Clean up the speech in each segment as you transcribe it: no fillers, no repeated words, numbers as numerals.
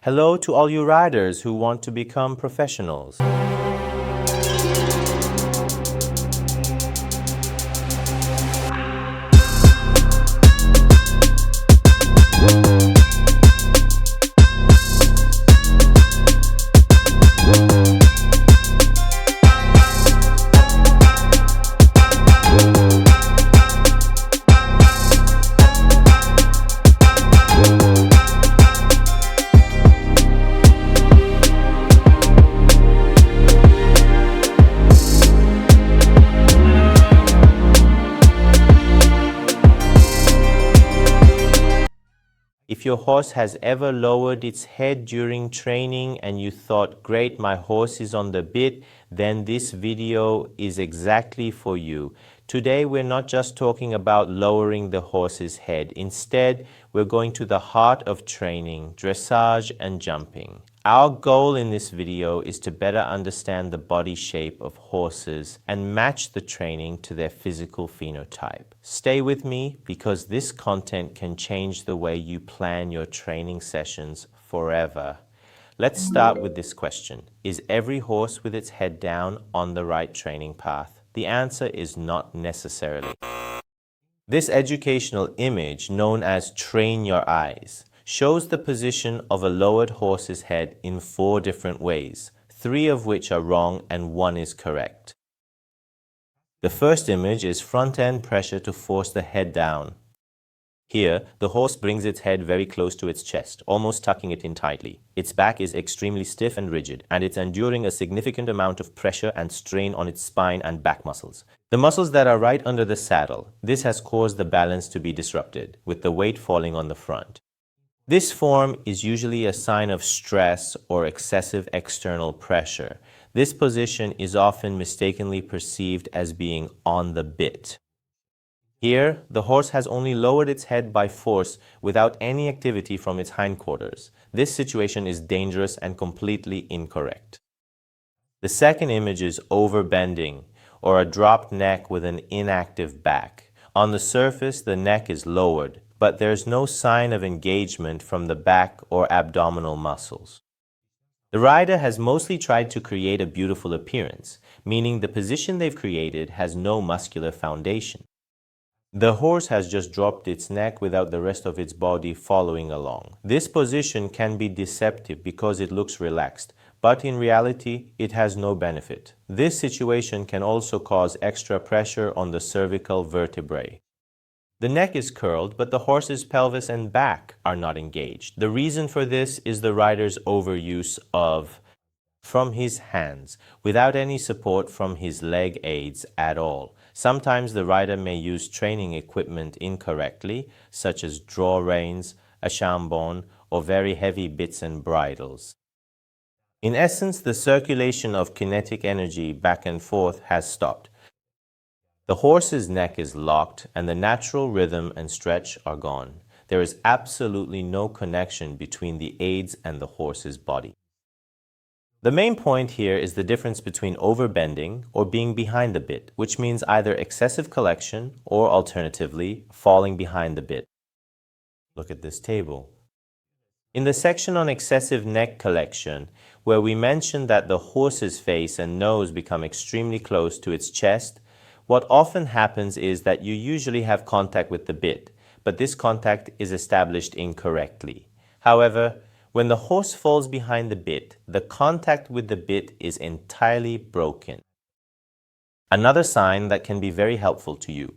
Hello to all you riders who want to become professionals. If your horse has ever lowered its head during training and you thought, great, my horse is on the bit, then this video is exactly for you. Today, we're not just talking about lowering the horse's head. Instead, we're going to the heart of training, dressage and jumping. Our goal in this video is to better understand the body shape of horses and match the training to their physical phenotype. Stay with me because this content can change the way you plan your training sessions forever. Let's start with this question. Is every horse with its head down on the right training path? The answer is not necessarily. This educational image, known as train your eyes, shows the position of a lowered horse's head in 4 different ways, 3 of which are wrong and 1 is correct. The first image is front-end pressure to force the head down. Here, the horse brings its head very close to its chest, almost tucking it in tightly. Its back is extremely stiff and rigid, and it's enduring a significant amount of pressure and strain on its spine and back muscles. The muscles that are right under the saddle, this has caused the balance to be disrupted, with the weight falling on the front. This form is usually a sign of stress or excessive external pressure. This position is often mistakenly perceived as being on the bit. Here, the horse has only lowered its head by force without any activity from its hindquarters. This situation is dangerous and completely incorrect. The second image is overbending, or a dropped neck with an inactive back. On the surface, the neck is lowered, but there's no sign of engagement from the back or abdominal muscles. The rider has mostly tried to create a beautiful appearance, meaning the position they've created has no muscular foundation. The horse has just dropped its neck without the rest of its body following along. This position can be deceptive because it looks relaxed, but in reality, it has no benefit. This situation can also cause extra pressure on the cervical vertebrae. The neck is curled, but the horse's pelvis and back are not engaged. The reason for this is the rider's overuse of from his hands, without any support from his leg aids at all. Sometimes the rider may use training equipment incorrectly, such as draw reins, a chambon, or very heavy bits and bridles. In essence, the circulation of kinetic energy back and forth has stopped. The horse's neck is locked and the natural rhythm and stretch are gone. There is absolutely no connection between the aids and the horse's body. The main point here is the difference between overbending or being behind the bit, which means either excessive collection or alternatively falling behind the bit. Look at this table. In the section on excessive neck collection, where we mentioned that the horse's face and nose become extremely close to its chest, what often happens is that you usually have contact with the bit, but this contact is established incorrectly. However, when the horse falls behind the bit, the contact with the bit is entirely broken. Another sign that can be very helpful to you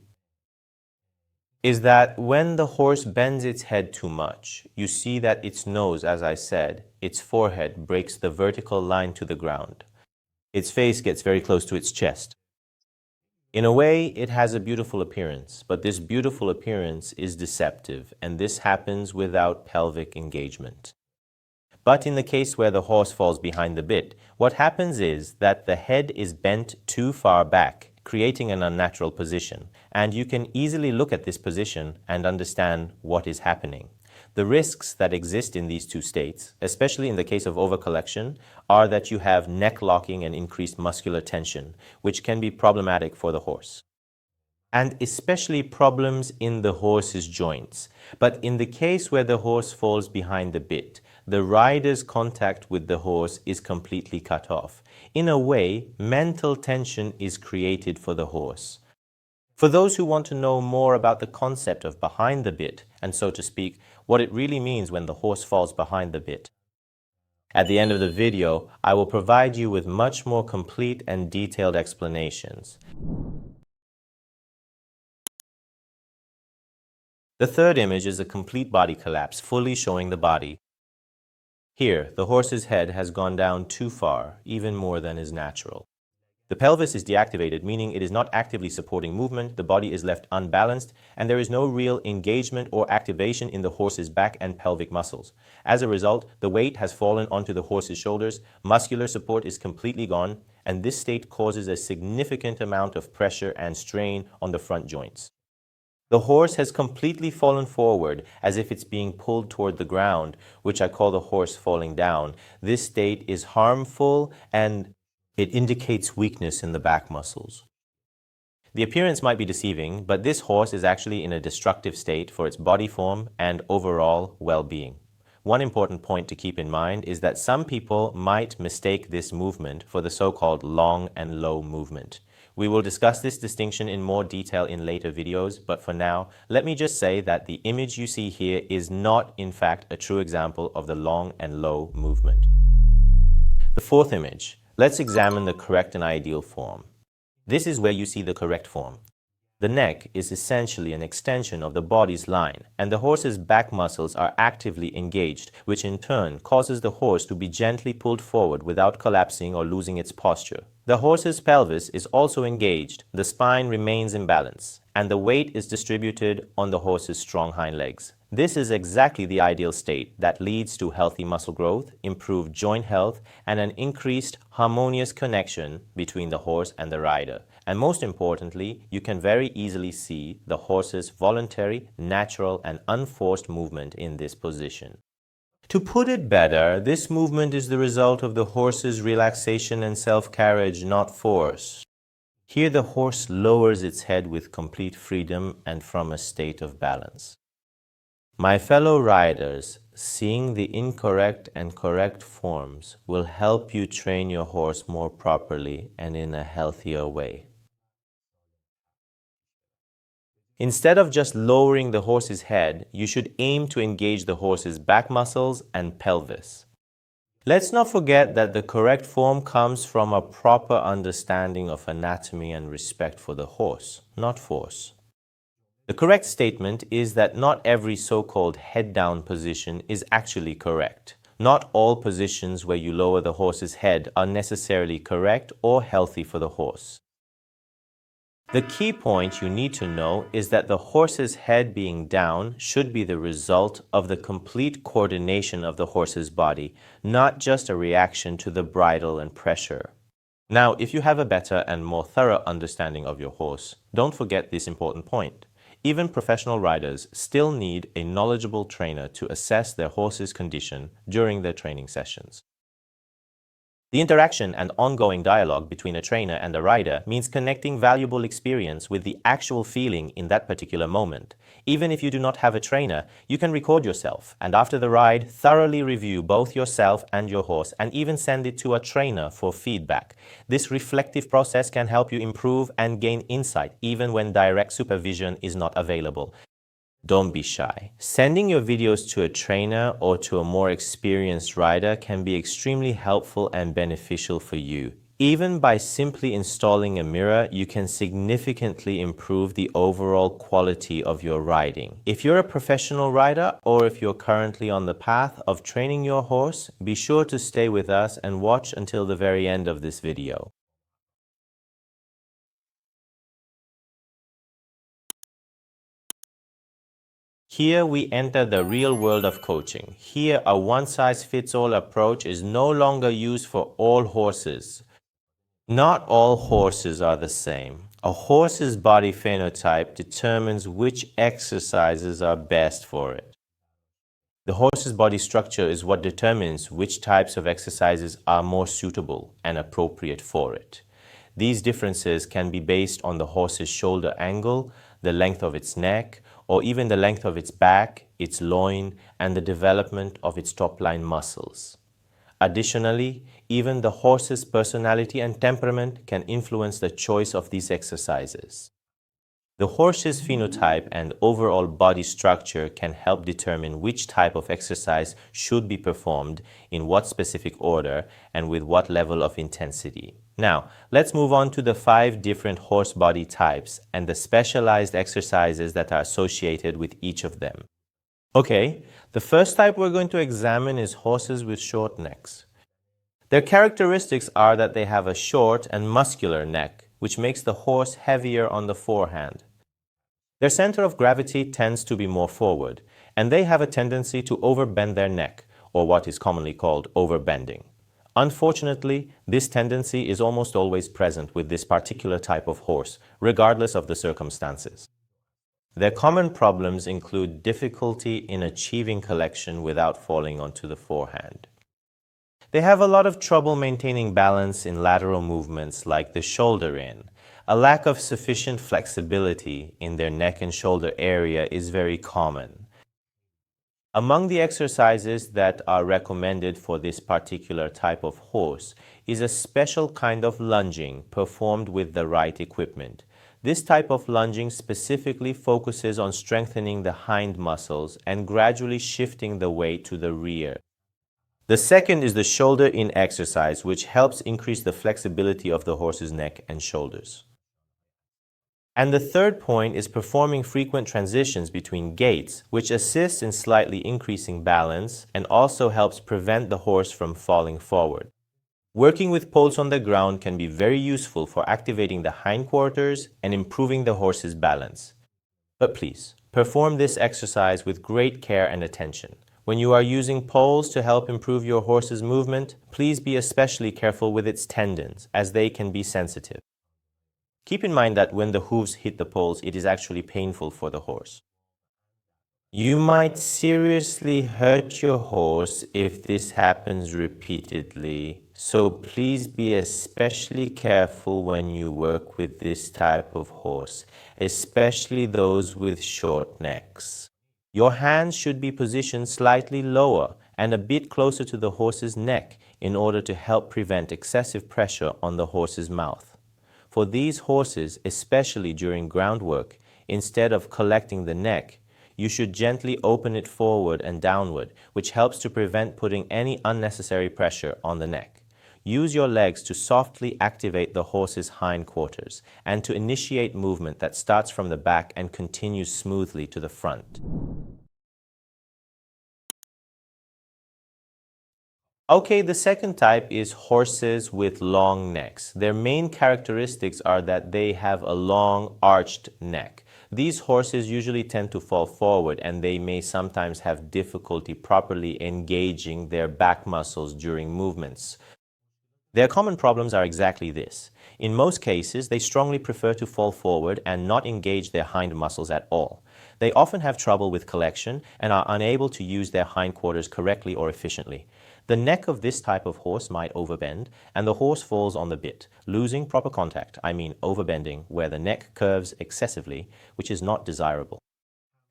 is that when the horse bends its head too much, you see that its nose, as I said, its forehead breaks the vertical line to the ground. Its face gets very close to its chest. In a way, it has a beautiful appearance, but this beautiful appearance is deceptive, and this happens without pelvic engagement. But in the case where the horse falls behind the bit, what happens is that the head is bent too far back, creating an unnatural position, and you can easily look at this position and understand what is happening. The risks that exist in these two states, especially in the case of overcollection, are that you have neck locking and increased muscular tension, which can be problematic for the horse. And especially problems in the horse's joints. But in the case where the horse falls behind the bit, the rider's contact with the horse is completely cut off. In a way, mental tension is created for the horse. For those who want to know more about the concept of behind the bit, and so to speak, what it really means when the horse falls behind the bit, at the end of the video, I will provide you with much more complete and detailed explanations. The third image is a complete body collapse, fully showing the body. Here, the horse's head has gone down too far, even more than is natural. The pelvis is deactivated, meaning it is not actively supporting movement, the body is left unbalanced, and there is no real engagement or activation in the horse's back and pelvic muscles. As a result, the weight has fallen onto the horse's shoulders, muscular support is completely gone, and this state causes a significant amount of pressure and strain on the front joints. The horse has completely fallen forward as if it's being pulled toward the ground, which I call the horse falling down. This state is harmful and it indicates weakness in the back muscles. The appearance might be deceiving, but this horse is actually in a destructive state for its body form and overall well-being. One important point to keep in mind is that some people might mistake this movement for the so-called long and low movement. We will discuss this distinction in more detail in later videos, but for now, let me just say that the image you see here is not, in fact, a true example of the long and low movement. The fourth image. Let's examine the correct and ideal form. This is where you see the correct form. The neck is essentially an extension of the body's line, and the horse's back muscles are actively engaged, which in turn causes the horse to be gently pulled forward without collapsing or losing its posture. The horse's pelvis is also engaged, the spine remains in balance, and the weight is distributed on the horse's strong hind legs. This is exactly the ideal state that leads to healthy muscle growth, improved joint health, and an increased harmonious connection between the horse and the rider. And most importantly, you can very easily see the horse's voluntary, natural, and unforced movement in this position. To put it better, this movement is the result of the horse's relaxation and self-carriage, not force. Here the horse lowers its head with complete freedom and from a state of balance. My fellow riders, seeing the incorrect and correct forms will help you train your horse more properly and in a healthier way. Instead of just lowering the horse's head, you should aim to engage the horse's back muscles and pelvis. Let's not forget that the correct form comes from a proper understanding of anatomy and respect for the horse, not force. The correct statement is that not every so-called head-down position is actually correct. Not all positions where you lower the horse's head are necessarily correct or healthy for the horse. The key point you need to know is that the horse's head being down should be the result of the complete coordination of the horse's body, not just a reaction to the bridle and pressure. Now, if you have a better and more thorough understanding of your horse, don't forget this important point. Even professional riders still need a knowledgeable trainer to assess their horse's condition during their training sessions. The interaction and ongoing dialogue between a trainer and a rider means connecting valuable experience with the actual feeling in that particular moment. Even if you do not have a trainer, you can record yourself and after the ride, thoroughly review both yourself and your horse and even send it to a trainer for feedback. This reflective process can help you improve and gain insight even when direct supervision is not available. Don't be shy. Sending your videos to a trainer or to a more experienced rider can be extremely helpful and beneficial for you. Even by simply installing a mirror, you can significantly improve the overall quality of your riding. If you're a professional rider or if you're currently on the path of training your horse, be sure to stay with us and watch until the very end of this video. Here we enter the real world of coaching. Here a one-size-fits-all approach is no longer used for all horses. Not all horses are the same. A horse's body phenotype determines which exercises are best for it. The horse's body structure is what determines which types of exercises are more suitable and appropriate for it. These differences can be based on the horse's shoulder angle, the length of its neck, or even the length of its back, its loin, and the development of its topline muscles. Additionally, even the horse's personality and temperament can influence the choice of these exercises. The horse's phenotype and overall body structure can help determine which type of exercise should be performed, in what specific order, and with what level of intensity. Now, let's move on to the 5 different horse body types and the specialized exercises that are associated with each of them. Okay, the first type we're going to examine is horses with short necks. Their characteristics are that they have a short and muscular neck, which makes the horse heavier on the forehand. Their center of gravity tends to be more forward, and they have a tendency to overbend their neck, or what is commonly called overbending. Unfortunately, this tendency is almost always present with this particular type of horse, regardless of the circumstances. Their common problems include difficulty in achieving collection without falling onto the forehand. They have a lot of trouble maintaining balance in lateral movements like the shoulder in. A lack of sufficient flexibility in their neck and shoulder area is very common. Among the exercises that are recommended for this particular type of horse is a special kind of lunging performed with the right equipment. This type of lunging specifically focuses on strengthening the hind muscles and gradually shifting the weight to the rear. The second is the shoulder-in exercise, which helps increase the flexibility of the horse's neck and shoulders. And the third point is performing frequent transitions between gaits, which assists in slightly increasing balance and also helps prevent the horse from falling forward. Working with poles on the ground can be very useful for activating the hindquarters and improving the horse's balance. But please, perform this exercise with great care and attention. When you are using poles to help improve your horse's movement, please be especially careful with its tendons, as they can be sensitive. Keep in mind that when the hooves hit the poles, it is actually painful for the horse. You might seriously hurt your horse if this happens repeatedly, so please be especially careful when you work with this type of horse, especially those with short necks. Your hands should be positioned slightly lower and a bit closer to the horse's neck in order to help prevent excessive pressure on the horse's mouth. For these horses, especially during groundwork, instead of collecting the neck, you should gently open it forward and downward, which helps to prevent putting any unnecessary pressure on the neck. Use your legs to softly activate the horse's hindquarters and to initiate movement that starts from the back and continues smoothly to the front. Okay, the second type is horses with long necks. Their main characteristics are that they have a long, arched neck. These horses usually tend to fall forward, and they may sometimes have difficulty properly engaging their back muscles during movements. Their common problems are exactly this. In most cases, they strongly prefer to fall forward and not engage their hind muscles at all. They often have trouble with collection and are unable to use their hindquarters correctly or efficiently. The neck of this type of horse might overbend, and the horse falls on the bit, losing proper contact, overbending, where the neck curves excessively, which is not desirable.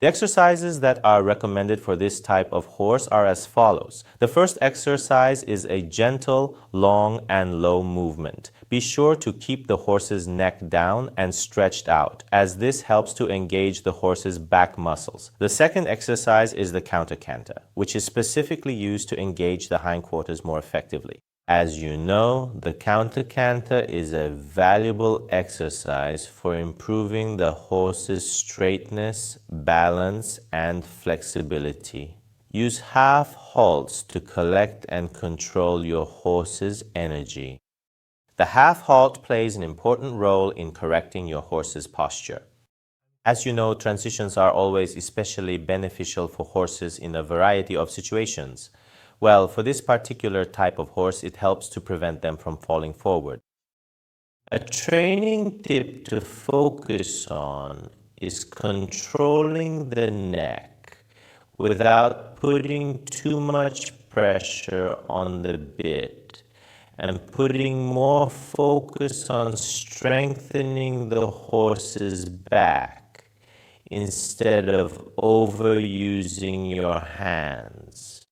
The exercises that are recommended for this type of horse are as follows. The first exercise is a gentle, long, and low movement. Be sure to keep the horse's neck down and stretched out, as this helps to engage the horse's back muscles. The second exercise is the counter-canter, which is specifically used to engage the hindquarters more effectively. As you know, the counter-canter is a valuable exercise for improving the horse's straightness, balance, and flexibility. Use half halts to collect and control your horse's energy. The half halt plays an important role in correcting your horse's posture. As you know, transitions are always especially beneficial for horses in a variety of situations. Well, for this particular type of horse, it helps to prevent them from falling forward. A training tip to focus on is controlling the neck without putting too much pressure on the bit and putting more focus on strengthening the horse's back instead of overusing your hands.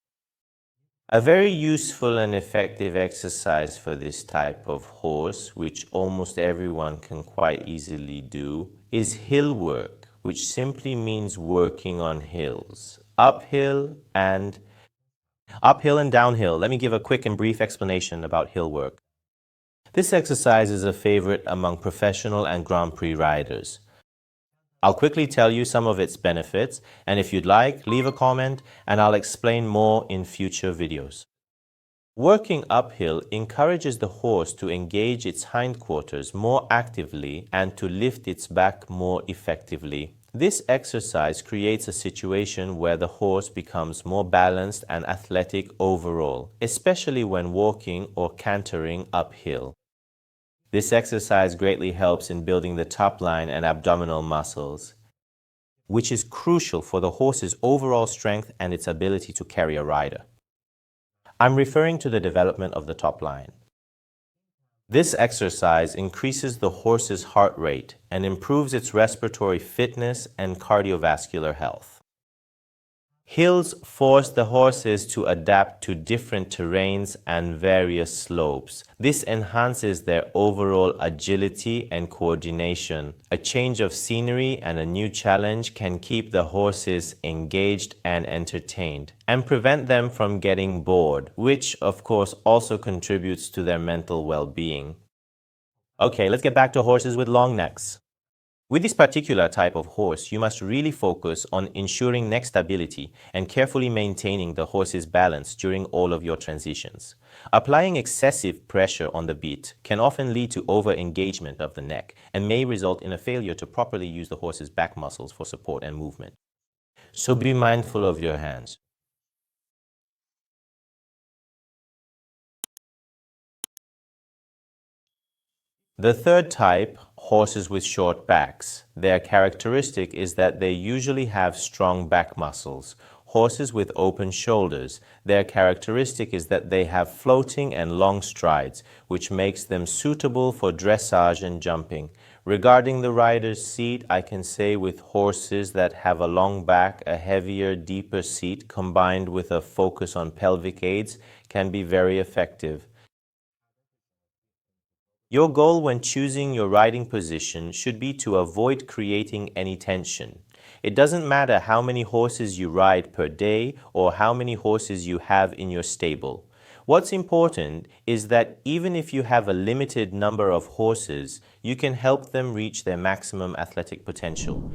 A very useful and effective exercise for this type of horse, which almost everyone can quite easily do, is hill work, which simply means working on hills, uphill and downhill. Let me give a quick and brief explanation about hill work. This exercise is a favorite among professional and Grand Prix riders. I'll quickly tell you some of its benefits, and if you'd like, leave a comment and I'll explain more in future videos. Working uphill encourages the horse to engage its hindquarters more actively and to lift its back more effectively. This exercise creates a situation where the horse becomes more balanced and athletic overall, especially when walking or cantering uphill. This exercise greatly helps in building the topline and abdominal muscles, which is crucial for the horse's overall strength and its ability to carry a rider. I'm referring to the development of the topline. This exercise increases the horse's heart rate and improves its respiratory fitness and cardiovascular health. Hills force the horses to adapt to different terrains and various slopes. This enhances their overall agility and coordination. A change of scenery and a new challenge can keep the horses engaged and entertained and prevent them from getting bored, which of course also contributes to their mental well-being. Okay, let's get back to horses with long necks. With this particular type of horse, you must really focus on ensuring neck stability and carefully maintaining the horse's balance during all of your transitions. Applying excessive pressure on the bit can often lead to over-engagement of the neck and may result in a failure to properly use the horse's back muscles for support and movement. So be mindful of your hands. The third type, horses with short backs. Their characteristic is that they usually have strong back muscles. Horses with open shoulders. Their characteristic is that they have floating and long strides, which makes them suitable for dressage and jumping. Regarding the rider's seat, I can say with horses that have a long back, a heavier, deeper seat combined with a focus on pelvic aids can be very effective. Your goal when choosing your riding position should be to avoid creating any tension. It doesn't matter how many horses you ride per day or how many horses you have in your stable. What's important is that even if you have a limited number of horses, you can help them reach their maximum athletic potential.